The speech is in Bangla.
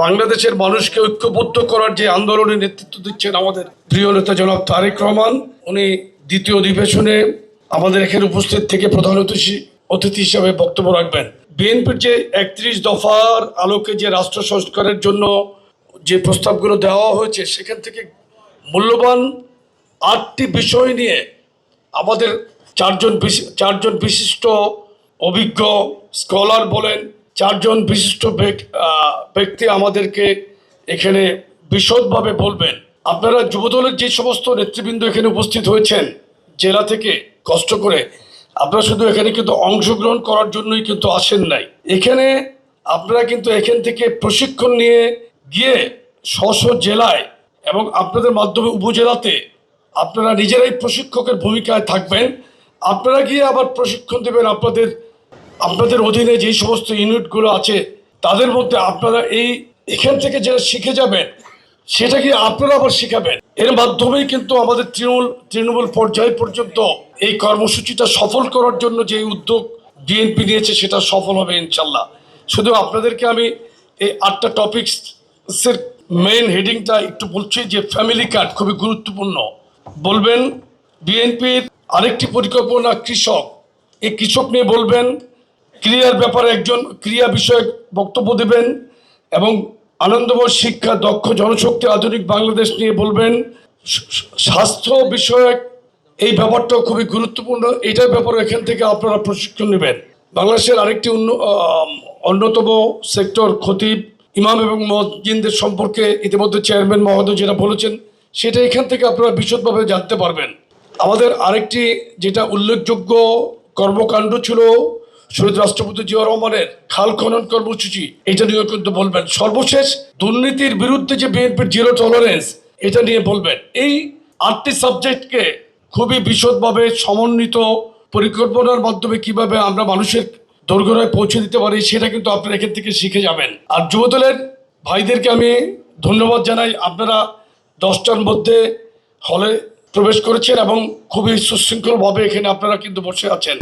বাংলাদেশের মানুষকে ঐক্যবদ্ধ করার যে আন্দোলনে নেতৃত্ব দিচ্ছেন আমাদের প্রিয় নেতা জনাব তারেক রহমান, উনি দ্বিতীয় অধিবেশনে আমাদের এখানে উপস্থিত থেকে প্রধান অতিথি হিসাবে বক্তব্য রাখবেন। বিএনপির যে 31 দফার আলোকে যে রাষ্ট্র সংস্কারের জন্য যে প্রস্তাবগুলো দেওয়া হয়েছে, সেখান থেকে মূল্যবান 8টি বিষয় নিয়ে আমাদের চারজন বিশিষ্ট অভিজ্ঞ স্কলার বলেন, চারজন বিশিষ্ট ব্যক্তি আমাদেরকে এখানে বিশদভাবে বলবেন। আপনারা যুবদলের যে সমস্ত নেতৃবৃন্দ এখানে উপস্থিত হয়েছেন জেলা থেকে কষ্ট করে, আপনারা শুধু এখানে কিন্তু অংশগ্রহণ করার জন্যই কিন্তু আসেন নাই। এখানে আপনারা কিন্তু এখান থেকে প্রশিক্ষণ নিয়ে গিয়ে স্ব জেলায় এবং আপনাদের মাধ্যমে উপজেলাতে আপনারা নিজেরাই প্রশিক্ষকের ভূমিকায় থাকবেন। আপনারা গিয়ে আবার প্রশিক্ষণ দেবেন আপনাদের অধীনে যেই সমস্ত ইউনিটগুলো আছে তাদের মধ্যে। আপনারা এখান থেকে যেটা শিখে যাবেন সেটা গিয়ে আপনারা আবার শিখাবেন। এর মাধ্যমেই কিন্তু আমাদের তৃণমূল পর্যায় পর্যন্ত এই কর্মসূচিটা সফল করার জন্য যে উদ্যোগ বিএনপি নিয়েছে সেটা সফল হবে ইনশাল্লাহ। শুধু আপনাদেরকে আমি এই 8টা টপিক্সের মেইন হেডিংটা একটু বলছি যে ফ্যামিলি কার্ড খুবই গুরুত্বপূর্ণ বলবেন। বিএনপির আরেকটি পরিকল্পনা কৃষক, এই কৃষক নিয়ে বলবেন। ক্রিয়ার ব্যাপারে একজন ক্রিয়া বিষয়ক বক্তব্য দেবেন এবং আনন্দময় শিক্ষা, দক্ষ জনশক্তি, আধুনিক বাংলাদেশ নিয়ে বলবেন। স্বাস্থ্য বিষয়ক এই ব্যাপারটাও খুবই গুরুত্বপূর্ণ, এটার ব্যাপারে এখান থেকে আপনারা প্রশিক্ষণ নেবেন। বাংলাদেশের আরেকটি অন্যতম সেক্টর খতিব, ইমাম এবং মুয়াজ্জিনদের সম্পর্কে ইতিমধ্যে চেয়ারম্যান মহোদয় যেটা বলেছেন সেটা এখান থেকে আপনারা বিশদভাবে জানতে পারবেন। আমাদের আরেকটি যেটা উল্লেখযোগ্য কর্মকাণ্ড ছিল শহীদ রাষ্ট্রপতি জিয়া রহমানের খাল খনন কর্মসূচি, এটা নিয়ে কিন্তু বলবেন। সর্বশেষ দুর্নীতির বিরুদ্ধে যে বিএনপির জিরো টলারেন্স, এটা নিয়ে বলবেন। এই 8টি সাবজেক্টকে খুবই বিশদভাবে সমন্বিত পরিকল্পনার মাধ্যমে কিভাবে আমরা মানুষের দোরগোড়ায় পৌঁছে দিতে পারি সেটা কিন্তু আপনারা এখান থেকে শিখে যাবেন। আর যুবদলের ভাইদেরকে আমি ধন্যবাদ জানাই, আপনারা 10টার মধ্যে হলে প্রবেশ করেছেন এবং খুবই সুশৃঙ্খলভাবে এখানে আপনারা কিন্তু বসে আছেন।